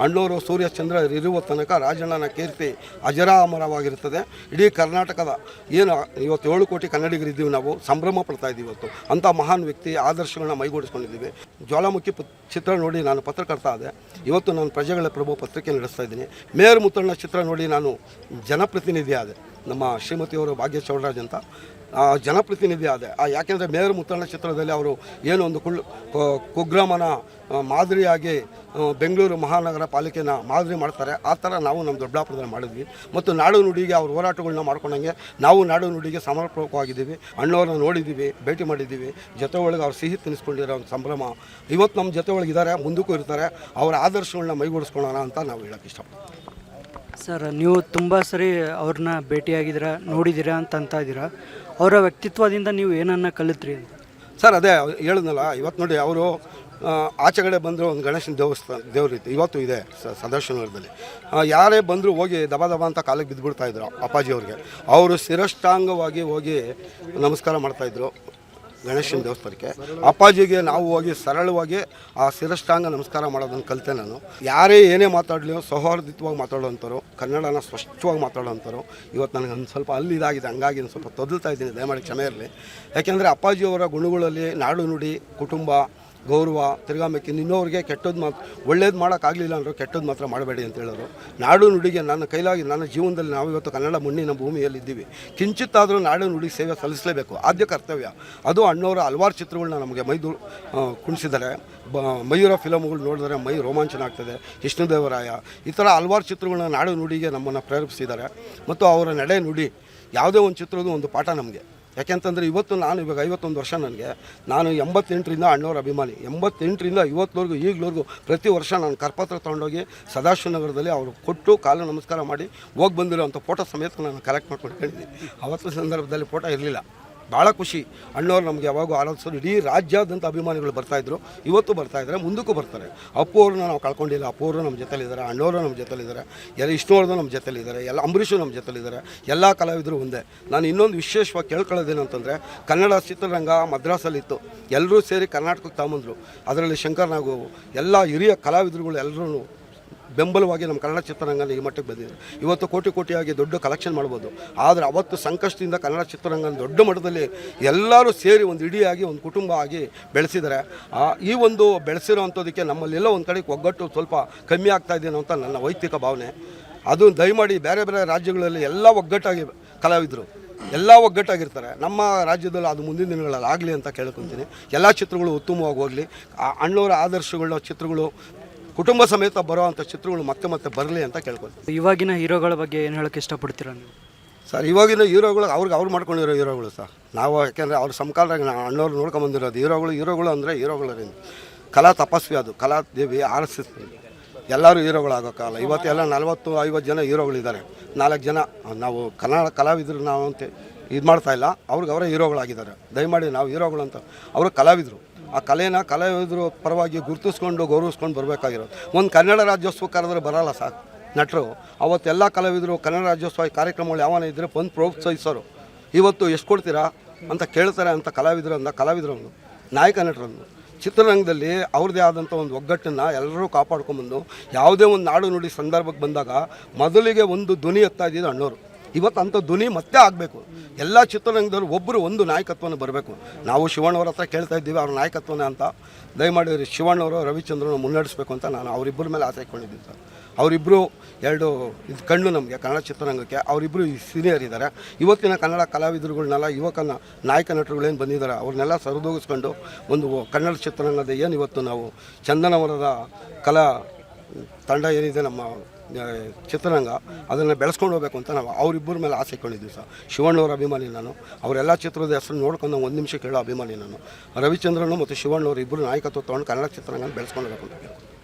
ಅಣ್ಣವರು ಸೂರ್ಯ ಚಂದ್ರ ಇರುವ ತನಕ ರಾಜಣ್ಣನ ಕೀರ್ತಿ ಅಜರಾಮರವಾಗಿರುತ್ತದೆ. ಇಡೀ ಕರ್ನಾಟಕದ ಏನು ಇವತ್ತು 7 ಕೋಟಿ ಕನ್ನಡಿಗರಿದ್ದೀವಿ, ನಾವು ಸಂಭ್ರಮ ಪಡ್ತಾ ಇದ್ದೀವಿ. ಇವತ್ತು ಅಂಥ ಮಹಾನ್ ವ್ಯಕ್ತಿ ಆದರ್ಶಗಳನ್ನ ಮೈಗೂಡಿಸ್ಕೊಂಡಿದ್ದೀವಿ. ಜ್ವಾಲಾಮುಖಿ ಚಿತ್ರ ನೋಡಿ ನಾನು ಪತ್ರಕರ್ತ ಆದೆ. ಇವತ್ತು ನಾನು ಪ್ರಜೆಗಳ ಪ್ರಭು ಪತ್ರಿಕೆ ನಡೆಸ್ತಾ ಇದ್ದೀನಿ. ಮೇಯರ್ ಮುತ್ತಣ್ಣ ಚಿತ್ರ ನೋಡಿ ನಾನು ಜನಪ್ರತಿನಿಧಿ ಆದೆ. ನಮ್ಮ ಶ್ರೀಮತಿಯವರು ಭಾಗ್ಯ ಚೌಡರಾಜ್ ಅಂತ ಜನಪ್ರತಿನಿಧಿ ಆದೆ. ಯಾಕೆಂದರೆ ಮೇಯರ್ ಮುತ್ತಣ್ಣ ಚಿತ್ರದಲ್ಲಿ ಅವರು ಏನು ಒಂದು ಕುಗ್ರಾಮನ ಮಾದರಿಯಾಗಿ ಬೆಂಗಳೂರು ಮಹಾನಗರ ಪಾಲಿಕೆನ ಮಾದರಿ ಮಾಡ್ತಾರೆ. ಆ ಥರ ನಾವು ನಮ್ಮ ದೊಡ್ಡಬಳ್ಳಾಪುರದಲ್ಲಿ ಮಾಡಿದ್ವಿ. ಮತ್ತು ನಾಡು ನುಡಿಗೆ ಅವ್ರ ಹೋರಾಟಗಳನ್ನ ಮಾಡ್ಕೊಂಡಂಗೆ ನಾವು ನಾಡು ನುಡಿಗೆ ಸಮರ್ಪಕವಾಗಿದ್ದೀವಿ. ಅಣ್ಣವ್ರನ್ನ ನೋಡಿದ್ದೀವಿ, ಭೇಟಿ ಮಾಡಿದ್ದೀವಿ. ಜೊತೆ ಒಳಗೆ ಅವ್ರು ಸಿಹಿ ತಿನ್ನಿಸ್ಕೊಂಡಿರೋ ಒಂದು ಸಂಭ್ರಮ ಇವತ್ತು ನಮ್ಮ ಜೊತೆ ಒಳಗೆ ಇದ್ದಾರೆ, ಮುಂದಕ್ಕೂ ಇರ್ತಾರೆ. ಅವರ ಆದರ್ಶಗಳನ್ನ ಮೈಗೂಡಿಸ್ಕೊಳ್ಳೋಣ ಅಂತ ನಾವು ಹೇಳೋಕ್ಕೆ ಇಷ್ಟಪಡ್ತೀವಿ. ಸರ್, ನೀವು ತುಂಬ ಸರಿ ಅವ್ರನ್ನ ಭೇಟಿಯಾಗಿದ್ದೀರಾ, ನೋಡಿದ್ದೀರಾ ಅಂತ ಇದ್ದೀರಾ. ಅವರ ವ್ಯಕ್ತಿತ್ವದಿಂದ ನೀವು ಏನನ್ನ ಕಲಿತ್ರಿ ಅಂತ? ಸರ್, ಅದೇ ಹೇಳಿದ್ನಲ್ಲ, ಇವತ್ತು ನೋಡಿ ಅವರು ಆಚೆಗಡೆ ಬಂದರೂ ಒಂದು ಗಣೇಶನ ದೇವರಿತ್ತು, ಇವತ್ತು ಇದೆ ಸದಾಶಿವನಗರದಲ್ಲಿ. ಯಾರೇ ಬಂದರೂ ಹೋಗಿ ದಬ ಅಂತ ಕಾಲಿಗೆ ಬಿದ್ದುಬಿಡ್ತಾಯಿದ್ರು ಅಪ್ಪಾಜಿಯವ್ರಿಗೆ. ಅವರು ಶಿರಷ್ಟಾಂಗವಾಗಿ ಹೋಗಿ ನಮಸ್ಕಾರ ಮಾಡ್ತಾಯಿದ್ರು ಗಣೇಶನ ದೇವಸ್ಥಾನಕ್ಕೆ. ಅಪ್ಪಾಜಿಗೆ ನಾವು ಹೋಗಿ ಸರಳವಾಗಿ ಆ ಶಿರಷ್ಟಾಂಗ ನಮಸ್ಕಾರ ಮಾಡೋದನ್ನು ಕಲಿತೆ ನಾನು. ಯಾರೇ ಏನೇ ಮಾತಾಡಲಿ ಸೌಹಾರ್ದಿತವಾಗಿ ಮಾತಾಡೋವಂಥವ್ರು, ಕನ್ನಡನ ಸ್ಪಷ್ಟವಾಗಿ ಮಾತಾಡೋವಂಥವ್ರು. ಇವತ್ತು ನನಗೆ ಒಂದು ಸ್ವಲ್ಪ ಇದಾಗಿದೆ, ಹಂಗಾಗಿ ಒಂದು ಸ್ವಲ್ಪ ತೊದಲ್ತಾ ಇದ್ದೀನಿ, ದಯಮಾಡಿ ಕ್ಷಮೆ ಇರಲಿ. ಯಾಕೆಂದರೆ ಅಪ್ಪಾಜಿಯವರ ಗುಣಗಳಲ್ಲಿ ನಾಡು ನುಡಿ, ಕುಟುಂಬ, ಗೌರವ, ತಿರ್ಗಾಮಕ್ಕಿ, ಇನ್ನೋರಿಗೆ ಕೆಟ್ಟದ್ದು ಒಳ್ಳೇದು ಮಾಡೋಕ್ಕಾಗಲಿಲ್ಲ ಅಂದರು ಕೆಟ್ಟದ್ದು ಮಾತ್ರ ಮಾಡಬೇಡಿ ಅಂತ ಹೇಳೋರು. ನಾಡು ನುಡಿಗೆ ನನ್ನ ಕೈಲಾಗಿ ನನ್ನ ಜೀವನದಲ್ಲಿ ನಾವು ಇವತ್ತು ಕನ್ನಡ ಮಣ್ಣಿನ ಭೂಮಿಯಲ್ಲಿದ್ದೀವಿ. ಕಿಂಚಿತ್ತಾದರೂ ನಾಡು ನುಡಿ ಸೇವೆ ಸಲ್ಲಿಸಲೇಬೇಕು, ಆದ್ಯ ಕರ್ತವ್ಯ. ಅದು ಅಣ್ಣವರ ಹಲವಾರು ಚಿತ್ರಗಳನ್ನ ನಮಗೆ ಕುಣಿಸಿದ್ದಾರೆ. ಮಯೂರ ಫಿಲಮ್ಗಳು ನೋಡಿದ್ರೆ ಮೈ ರೋಮಾಂಚನ ಆಗ್ತದೆ. ವಿಷ್ಣುದೇವರಾಯ ಈ ಥರ ಹಲವಾರು ಚಿತ್ರಗಳನ್ನ ನಾಡು ನುಡಿಗೆ ನಮ್ಮನ್ನು ಪ್ರೇರೇಪಿಸಿದ್ದಾರೆ. ಮತ್ತು ಅವರ ನಡೆ ನುಡಿ ಯಾವುದೇ ಒಂದು ಚಿತ್ರದ ಒಂದು ಪಾಠ ನಮಗೆ. ಯಾಕೆಂತಂದರೆ ಇವತ್ತು ನಾನು ಇವಾಗ 51 ವರ್ಷ ನನಗೆ. ನಾನು 88ರಿಂದ ಅಣ್ಣವರ ಅಭಿಮಾನಿ. 88ರಿಂದ ಇವತ್ತುವರೆಗೂ ಈಗಲವರೆಗೂ ಪ್ರತಿ ವರ್ಷ ನಾನು ಕರಪತ್ರ ತೊಗೊಂಡೋಗಿ ಸದಾಶಿವನಗರದಲ್ಲಿ ಅವರು ಕೊಟ್ಟು ಕಾಲು ನಮಸ್ಕಾರ ಮಾಡಿ ಹೋಗಿ ಬಂದಿರೋಂಥ ಫೋಟೋ ಸಮೇತ ನಾನು ಕಲೆಕ್ಟ್ ಮಾಡ್ಕೊಂಡು ಹೇಳಿದ್ದೀನಿ. ಅವತ್ತು ಸಂದರ್ಭದಲ್ಲಿ ಫೋಟೋ ಇರಲಿಲ್ಲ. ಭಾಳ ಖುಷಿ. ಅಣ್ಣವ್ರು ನಮಗೆ ಯಾವಾಗೂ ಆರಾಧಿಸೋರು. ಇಡೀ ರಾಜ್ಯಾದ್ಯಂತ ಅಭಿಮಾನಿಗಳು ಬರ್ತಾಯಿದ್ರು, ಇವತ್ತು ಬರ್ತಾಯಿದ್ದಾರೆ, ಮುಂದಕ್ಕೂ ಬರ್ತಾರೆ. ಅಪ್ಪು ಅವ್ರನ್ನ ನಾವು ಕಳ್ಕೊಂಡಿಲ್ಲ. ಅಪ್ಪು ಅವರು ನಮ್ಮ ಜೊತೆಲಿದ್ದಾರೆ, ಅಣ್ಣವರು ನಮ್ಮ ಜೊತೆಲಿದ್ದಾರೆ, ವಿಷ್ಣುವರ್ಧನ್ ನಮ್ಮ ಜೊತೆಲಿದ್ದಾರೆ, ಅಂಬರೀಷು ನಮ್ಮ ಜೊತೆಲಿದ್ದಾರೆ. ಎಲ್ಲ ಕಲಾವಿದರು ಒಂದೇ. ನಾನು ಇನ್ನೊಂದು ವಿಶೇಷವಾಗಿ ಕೇಳ್ಕೊಳ್ಳೋದೇನಂತಂದರೆ, ಕನ್ನಡ ಚಿತ್ರರಂಗ ಮದ್ರಾಸಲ್ಲಿತ್ತು, ಎಲ್ಲರೂ ಸೇರಿ ಕರ್ನಾಟಕಕ್ಕೆ ತಗೊಂಬಂದರು. ಅದರಲ್ಲಿ ಶಂಕರ್ ನಾಗು ಎಲ್ಲ ಹಿರಿಯ ಕಲಾವಿದರುಗಳು ಎಲ್ಲರೂ ಬೆಂಬಲವಾಗಿ ನಮ್ಮ ಕನ್ನಡ ಚಿತ್ರರಂಗನ ಈ ಮಟ್ಟಕ್ಕೆ ಬಂದಿದೆ. ಇವತ್ತು ಕೋಟಿಯಾಗಿ ದೊಡ್ಡ ಕಲೆಕ್ಷನ್ ಮಾಡ್ಬೋದು. ಆದರೆ ಅವತ್ತು ಸಂಕಷ್ಟದಿಂದ ಕನ್ನಡ ಚಿತ್ರರಂಗನ ದೊಡ್ಡ ಮಟ್ಟದಲ್ಲಿ ಎಲ್ಲರೂ ಸೇರಿ ಒಂದು ಇಡಿಯಾಗಿ ಒಂದು ಕುಟುಂಬ ಆಗಿ ಬೆಳೆಸಿದ್ದಾರೆ. ಈ ಒಂದು ಬೆಳೆಸಿರೋವಂಥದ್ದಕ್ಕೆ ನಮ್ಮಲ್ಲೆಲ್ಲ ಒಂದು ಕಡೆಗೆ ಒಗ್ಗಟ್ಟು ಸ್ವಲ್ಪ ಕಮ್ಮಿ ಆಗ್ತಾ ಇದೆಯೋ ಅಂತ ನನ್ನ ವೈಯಕ್ತಿಕ ಭಾವನೆ. ಅದು ದಯಮಾಡಿ ಬೇರೆ ರಾಜ್ಯಗಳಲ್ಲಿ ಎಲ್ಲ ಒಗ್ಗಟ್ಟಾಗಿ ಕಲಾವಿದರು ಎಲ್ಲ ಒಗ್ಗಟ್ಟಾಗಿರ್ತಾರೆ. ನಮ್ಮ ರಾಜ್ಯದಲ್ಲಿ ಅದು ಮುಂದಿನ ದಿನಗಳಲ್ಲಿ ಆಗಲಿ ಅಂತ ಕೇಳ್ಕೊತೀನಿ. ಎಲ್ಲ ಚಿತ್ರಗಳು ಉತ್ತಮವಾಗಿ ಹೋಗಲಿ. ಅಣ್ಣವರ ಆದರ್ಶಗಳ ಚಿತ್ರಗಳು ಕುಟುಂಬ ಸಮೇತ ಬರೋವಂಥ ಚಿತ್ರಗಳು ಮತ್ತೆ ಬರಲಿ ಅಂತ ಕೇಳ್ಕೊಳ್ತೀವಿ. ಇವಾಗಿನ ಹೀರೋಗಳ ಬಗ್ಗೆ ಏನು ಹೇಳೋಕ್ಕೆ ಇಷ್ಟಪಡ್ತೀರಾ ನೀವು? ಸರ್, ಇವಾಗಿನ ಹೀರೋಗಳು ಅವ್ರು ಮಾಡ್ಕೊಂಡಿರೋ ಹೀರೋಗಳು ಸರ್. ನಾವು ಯಾಕೆಂದರೆ ಅವ್ರ ಸಮಕಾಲದಾಗ ಅಣ್ಣವ್ರು ನೋಡ್ಕೊಂಬಂದಿರೋದು ಹೀರೋಗಳು ಅಂದರೆ ಹೀರೋಗಳರಿಂದ ಕಲಾ ತಪಸ್ವಿ, ಅದು ಕಲಾ ದೇವಿ RSS ಎಲ್ಲರೂ ಹೀರೋಗಳಾಗೋಕ್ಕಲ್ಲ. ಇವತ್ತೆಲ್ಲ 40-50 ಜನ ಹೀರೋಗಳಿದ್ದಾರೆ. 4 ಜನ ನಾವು ಕನ್ನಡ ಕಲಾವಿದರು ನಾವು ಅಂತ ಇದು ಮಾಡ್ತಾಯಿಲ್ಲ. ಅವರೇ ಹೀರೋಗಳಾಗಿದ್ದಾರೆ. ದಯಮಾಡಿ ನಾವು ಹೀರೋಗಳು ಅಂತ, ಅವರು ಕಲಾವಿದರು. ಆ ಕಲಾವಿದರು ಪರವಾಗಿ ಗುರುತಿಸ್ಕೊಂಡು ಗೌರವಿಸ್ಕೊಂಡು ಬರಬೇಕಾಗಿರೋದು. ಒಂದು ಕನ್ನಡ ರಾಜ್ಯೋತ್ಸವ ಕರೆದ್ರೆ ಬರೋಲ್ಲ ಸಾಕು ನಟರು. ಅವತ್ತೆಲ್ಲ ಕಲಾವಿದರು ಕನ್ನಡ ರಾಜ್ಯೋತ್ಸವ ಕಾರ್ಯಕ್ರಮಗಳು ಯಾವನ ಇದ್ದರೆ ಬಂದು ಪ್ರೋತ್ಸಾಹಿಸೋರು. ಇವತ್ತು ಎಷ್ಟು ಕೊಡ್ತೀರಾ ಅಂತ ಕೇಳ್ತಾರೆ ಅಂತ ಕಲಾವಿದರನ್ನು ನಾಯಕ ನಟರನ್ನು ಚಿತ್ರರಂಗದಲ್ಲಿ ಅವ್ರದ್ದೇ ಆದಂಥ ಒಂದು ಒಗ್ಗಟ್ಟನ್ನು ಎಲ್ಲರೂ ಕಾಪಾಡ್ಕೊಂಬಂದು ಯಾವುದೇ ಒಂದು ನಾಡು ನುಡಿ ಸಂದರ್ಭಕ್ಕೆ ಬಂದಾಗ ಮೊದಲಿಗೆ ಒಂದು ಧ್ವನಿ ಎತ್ತಾ ಇದ್ದಿದ್ದು ಅಣ್ಣವರು. ಇವತ್ತು ಅಂಥ ಧ್ವನಿ ಮತ್ತೆ ಆಗಬೇಕು. ಎಲ್ಲ ಚಿತ್ರರಂಗದವರು ಒಬ್ಬರು ಒಂದು ನಾಯಕತ್ವನ ಬರಬೇಕು. ನಾವು ಶಿವಣ್ಣವ್ರ ಹತ್ರ ಕೇಳ್ತಾ ಇದ್ದೀವಿ ಅವ್ರ ನಾಯಕತ್ವನೇ ಅಂತ. ದಯಮಾಡಿ ಶಿವಣ್ಣವರು ರವಿಚಂದ್ರನ ಮುನ್ನಡೆಸಬೇಕು ಅಂತ ನಾನು ಅವರಿಬ್ಬರ ಮೇಲೆ ಆಸೆ ಇಟ್ಕೊಂಡಿದ್ದೀನಿ ಸರ್. ಅವರಿಬ್ಬರು ಎರಡು ಇದು ಕಣ್ಣು ನಮಗೆ ಕನ್ನಡ ಚಿತ್ರರಂಗಕ್ಕೆ. ಅವರಿಬ್ಬರು ಸೀನಿಯರ್ ಇದ್ದಾರೆ. ಇವತ್ತಿನ ಕನ್ನಡ ಕಲಾವಿದರುಗಳನ್ನೆಲ್ಲ ನಾಯಕ ನಟರುಗಳೇನು ಬಂದಿದ್ದಾರೆ ಅವ್ರನ್ನೆಲ್ಲ ಸರಿದೂಗಿಸ್ಕೊಂಡು ಒಂದು ಕನ್ನಡ ಚಿತ್ರರಂಗದ ಏನು ಇವತ್ತು ನಾವು ಚಂದನವರದ ಕಲಾ ತಂಡ ಏನಿದೆ ನಮ್ಮ ಚಿತ್ರರಂಗ, ಅದನ್ನು ಬೆಳೆಸ್ಕೊಂಡು ಹೋಗ್ಬೇಕು ಅಂತ ನಾವು ಅವರಿಬ್ಬರ ಮೇಲೆ ಆಸೆ ಇಟ್ಕೊಂಡಿದ್ದೀವಿ ಸರ್. ಶಿವಣ್ಣವ್ರ ಅಭಿಮಾನಿ ನಾನು. ಅವರೆಲ್ಲ ಚಿತ್ರದ ಹೆಸರು ನೋಡ್ಕೊಂಡು ಒಂದು ನಿಮಿಷ ಕೇಳೋ ಅಭಿಮಾನಿ ನಾನು. ರವಿಚಂದ್ರನು ಮತ್ತು ಶಿವಣ್ಣವರು ಇಬ್ಬರು ನಾಯಕತ್ವ ತೊಗೊಂಡು ಕನ್ನಡ ಚಿತ್ರರಂಗನ ಬೆಳೆಸ್ಕೊಂಡು ಹೋಗ್ಬೇಕು ಅಂತ.